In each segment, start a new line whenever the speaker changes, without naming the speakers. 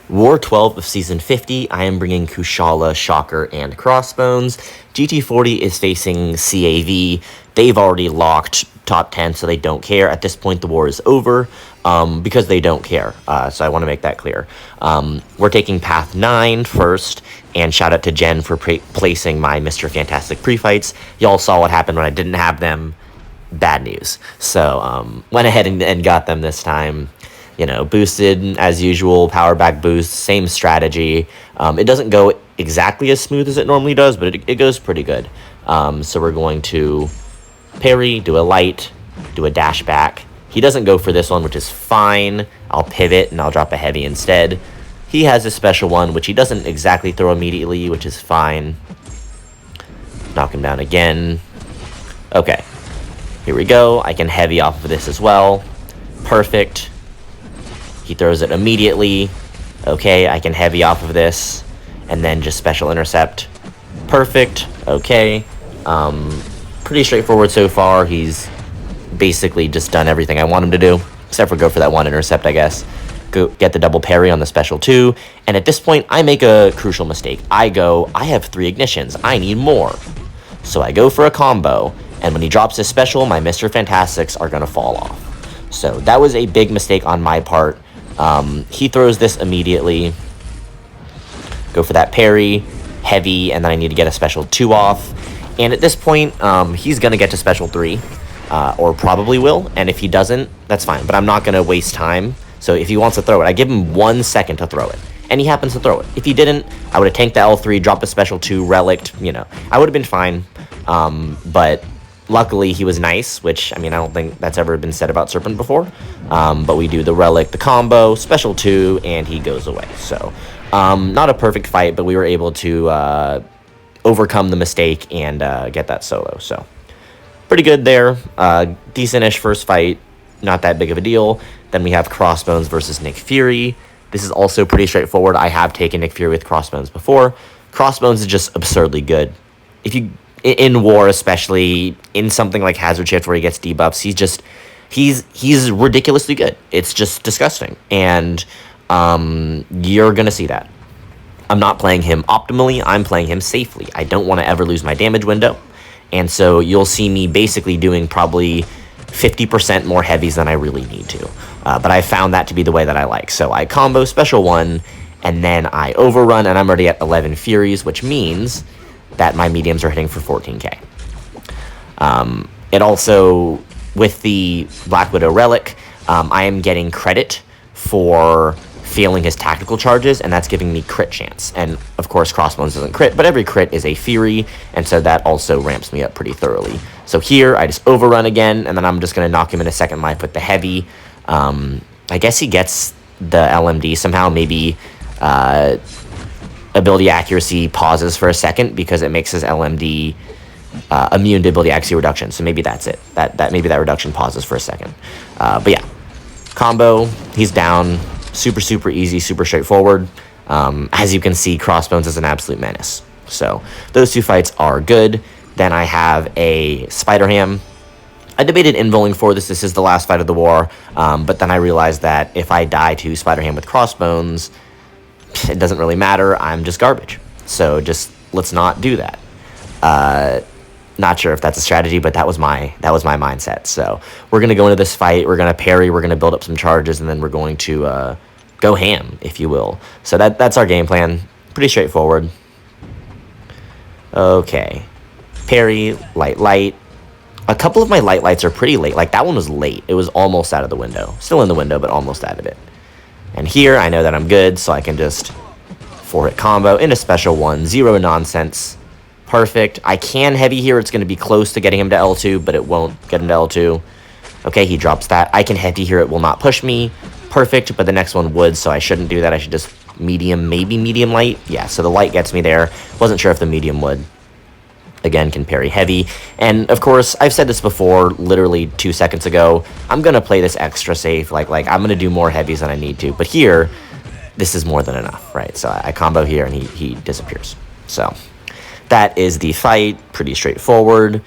War 12 of Season 50, I am bringing Kushala, Shocker, and Crossbones. GT40 is facing CAV. They've already locked top 10, so they don't care. At this point, the war is over because they don't care. So I want to make that clear. We're taking Path 9 first, and shout out to Jen for placing my Mr. Fantastic pre-fights. Y'all saw what happened when I didn't have them. Bad news. So went ahead and got them this time. You know, boosted as usual, power back boost, same strategy. It doesn't go exactly as smooth as it normally does, but it goes pretty good. So we're going to parry, do a light, do a dash back. He doesn't go for this one, which is fine. I'll pivot and I'll drop a heavy instead. He has a special one, which he doesn't exactly throw immediately, which is fine. Knock him down again. Okay, here we go. I can heavy off of this as well. Perfect. He throws it immediately. Okay, I can heavy off of this. And then just special intercept. Perfect. Okay. Pretty straightforward so far. He's basically just done everything I want him to do. Except for go for that one intercept, I guess. Go get the double parry on the special 2. And at this point, I make a crucial mistake. I have 3 ignitions. I need more. So I go for a combo. And when he drops his special, my Mr. Fantastics are going to fall off. So that was a big mistake on my part. He throws this immediately. Go for that parry, heavy, and then I need to get a special 2 off. And at this point, he's going to get to special 3, or probably will. And if he doesn't, that's fine. But I'm not going to waste time. So if he wants to throw it, I give him 1 second to throw it. And he happens to throw it. If he didn't, I would have tanked the L3, dropped the special 2, relicked, you know. I would have been fine. But luckily, he was nice, which, I mean, I don't think that's ever been said about Serpent before. But we do the relic, the combo, special 2, and he goes away. So, not a perfect fight, but we were able to overcome the mistake and get that solo. So, pretty good there. Decent-ish first fight. Not that big of a deal. Then we have Crossbones versus Nick Fury. This is also pretty straightforward. I have taken Nick Fury with Crossbones before. Crossbones is just absurdly good. If you... in war, especially in something like Hazard Shift where he gets debuffs, he's ridiculously good. It's just disgusting, and you're gonna see that. I'm not playing him optimally. I'm playing him safely. I don't want to ever lose my damage window, and so you'll see me basically doing probably 50% more heavies than I really need to. But I found that to be the way that I like. So I combo special 1, and then I overrun, and I'm already at 11 Furies, which means that my mediums are hitting for 14k. It also, with the Black Widow Relic, I am getting credit for failing his tactical charges, and that's giving me crit chance. And, of course, Crossbones doesn't crit, but every crit is a Fury, and so that also ramps me up pretty thoroughly. So here, I just overrun again, and then I'm just going to knock him in a second life with the heavy. I guess he gets the LMD somehow, maybe... ability accuracy pauses for a second because it makes his LMD immune to ability accuracy reduction. So maybe that's it. Maybe that reduction pauses for a second. But yeah, combo. He's down. Super easy. Super straightforward. As you can see, Crossbones is an absolute menace. So those 2 fights are good. Then I have a Spider Ham. I debated involing for this. This is the last fight of the war. But then I realized that if I die to Spider Ham with Crossbones, it doesn't really matter. I'm just garbage. So just let's not do that. Not sure if that's a strategy, but that was my mindset. So we're gonna go into this fight. We're gonna parry. We're gonna build up some charges, and then we're going to go ham, if you will. So that's our game plan. Pretty straightforward. Okay, parry, light. A couple of my lights are pretty late. Like that one was late. It was almost out of the window. Still in the window, but almost out of it. And here, I know that I'm good, so I can just 4-hit combo into special 1. 0 nonsense. Perfect. I can heavy here. It's going to be close to getting him to L2, but it won't get him to L2. Okay, he drops that. I can heavy here. It will not push me. Perfect, but the next one would, so I shouldn't do that. I should just medium, maybe medium light. Yeah, so the light gets me there. Wasn't sure if the medium would. Again, can parry heavy. And, of course, I've said this before, literally 2 seconds ago. I'm going to play this extra safe. Like I'm going to do more heavies than I need to. But here, this is more than enough, right? So I combo here, and he disappears. So that is the fight. Pretty straightforward.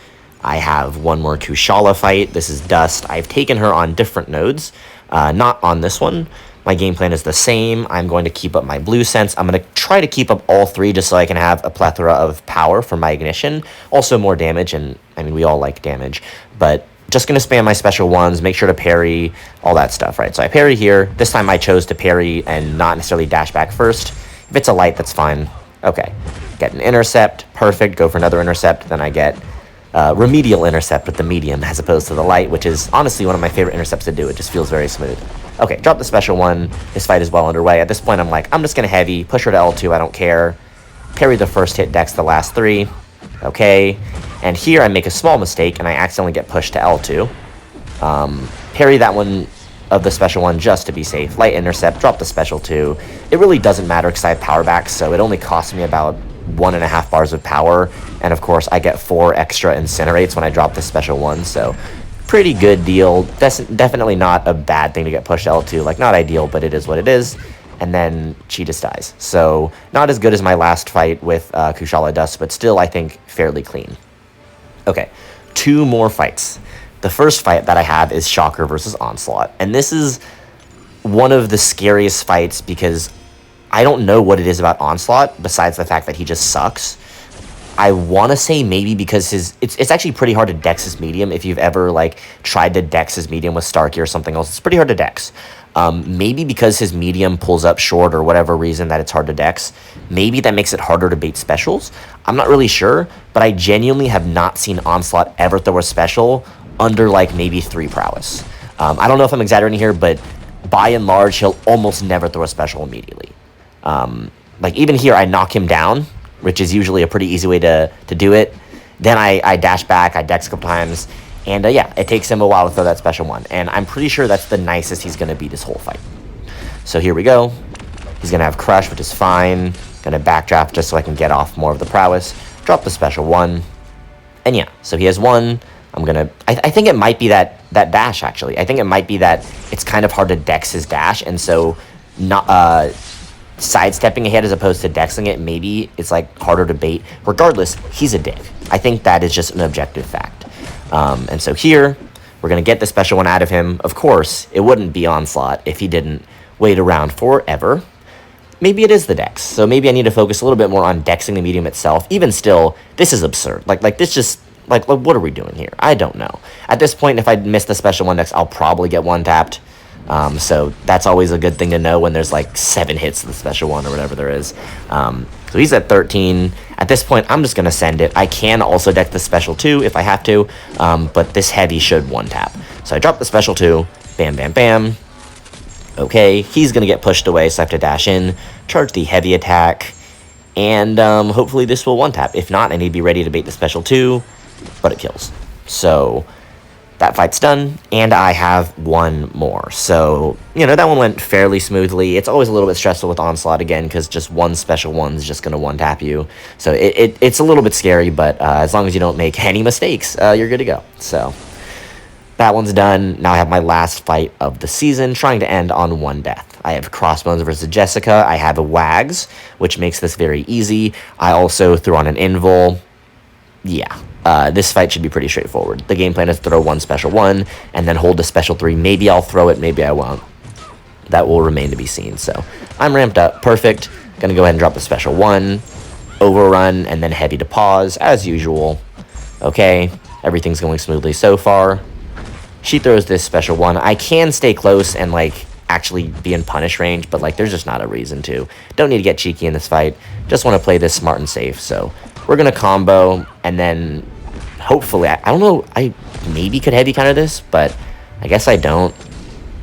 I have one more Kushala fight. This is Dust. I've taken her on different nodes. Not on this one. My game plan is the same. I'm going to keep up my blue sense. I'm going to try to keep up all 3 just so I can have a plethora of power for my ignition. Also more damage, and I mean, we all like damage. But just going to spam my special ones, make sure to parry, all that stuff, right? So I parry here. This time I chose to parry and not necessarily dash back first. If it's a light, that's fine. Okay. Get an intercept. Perfect. Go for another intercept. Then I get remedial intercept with the medium as opposed to the light, which is honestly one of my favorite intercepts to do. It just feels very smooth. Okay, drop the special one. This fight is well underway. At this point, I'm like, I'm just going to heavy, push her to L2, I don't care. Parry the first hit, dex the last 3. Okay, and here I make a small mistake, and I accidentally get pushed to L2. Parry that one of the special one just to be safe. Light intercept, drop the special 2. It really doesn't matter because I have power back, so it only costs me about 1.5 bars of power, and of course I get 4 extra incinerates when I drop the special 1, so pretty good deal. That's definitely not a bad thing to get pushed to L2, like not ideal, but it is what it is. And then she just dies, so not as good as my last fight with Kushala Dust, but still I think fairly clean. Okay, 2 more fights. The first fight that I have is Shocker versus Onslaught, and this is one of the scariest fights because I don't know what it is about Onslaught besides the fact that he just sucks. I want to say maybe because it's actually pretty hard to dex his medium. If you've ever like tried to dex his medium with Starkey or something else, it's pretty hard to dex. Maybe because his medium pulls up short or whatever reason that it's hard to dex. Maybe that makes it harder to bait specials. I'm not really sure, but I genuinely have not seen Onslaught ever throw a special under like maybe 3 prowess. I don't know if I'm exaggerating here, but by and large, he'll almost never throw a special immediately. Like even here, I knock him down, which is usually a pretty easy way to do it. Then I dash back, I dex a couple times, and yeah, it takes him a while to throw that special one. And I'm pretty sure that's the nicest he's going to be this whole fight. So here we go. He's going to have Crush, which is fine. Going to backdraft just so I can get off more of the prowess. Drop the special 1. And yeah, so he has 1. I'm going to... I think it might be that dash, actually. I think it might be that it's kind of hard to dex his dash, and so not... sidestepping ahead as opposed to dexing it, maybe it's like harder to bait. Regardless, he's a dick. I think that is just an objective fact. And so here, we're going to get the special one out of him. Of course, it wouldn't be Onslaught if he didn't wait around forever. Maybe it is the dex. So maybe I need to focus a little bit more on dexing the medium itself. Even still, this is absurd. Like this just... Like, what are we doing here? I don't know. At this point, if I miss the special one dex, I'll probably get 1-tapped. So that's always a good thing to know when there's like 7 hits to the special one or whatever there is. So he's at 13. At this point, I'm just going to send it. I can also deck the special 2 if I have to, but this heavy should 1-tap. So I drop the special 2. Bam, bam, bam. Okay, he's going to get pushed away, so I have to dash in, charge the heavy attack, and hopefully this will 1-tap. If not, I need to be ready to bait the special 2, but it kills. So... that fight's done, and I have 1 more. So, you know, that one went fairly smoothly. It's always a little bit stressful with Onslaught again, because just 1 special 1 is just going to 1-tap you. So it's a little bit scary, but as long as you don't make any mistakes, you're good to go. So that one's done. Now I have my last fight of the season, trying to end on 1 death. I have Crossbones versus Jessica. I have a Wags, which makes this very easy. I also threw on an Invul. Yeah. This fight should be pretty straightforward. The game plan is throw 1 special 1, and then hold the special 3. Maybe I'll throw it, maybe I won't. That will remain to be seen. So I'm ramped up. Perfect. Gonna go ahead and drop the special 1, overrun, and then heavy to pause, as usual. Okay, everything's going smoothly so far. She throws this special 1. I can stay close and, like, actually be in punish range, but, like, there's just not a reason to. Don't need to get cheeky in this fight. Just want to play this smart and safe, so... we're going to combo, and then hopefully, I don't know, I maybe could heavy counter this, but I guess I don't.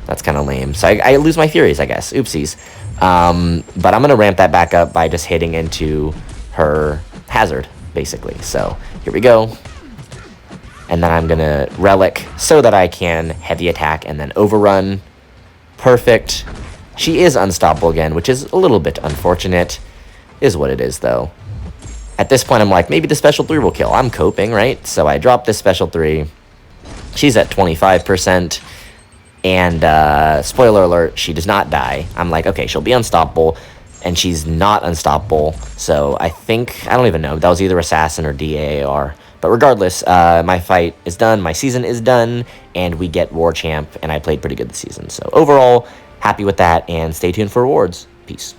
That's kind of lame. So I lose my Furies, I guess. Oopsies. But I'm going to ramp that back up by just hitting into her hazard, basically. So here we go. And then I'm going to Relic so that I can heavy attack and then overrun. Perfect. She is unstoppable again, which is a little bit unfortunate. Is what it is, though. At this point, I'm like, maybe the special 3 will kill. I'm coping, right? So I drop this special 3. She's at 25%. And, spoiler alert, she does not die. I'm like, okay, she'll be unstoppable. And she's not unstoppable. So I think, I don't even know. That was either Assassin or DAAR. But regardless, my fight is done. My season is done. And we get War Champ. And I played pretty good this season. So overall, happy with that, and stay tuned for rewards. Peace.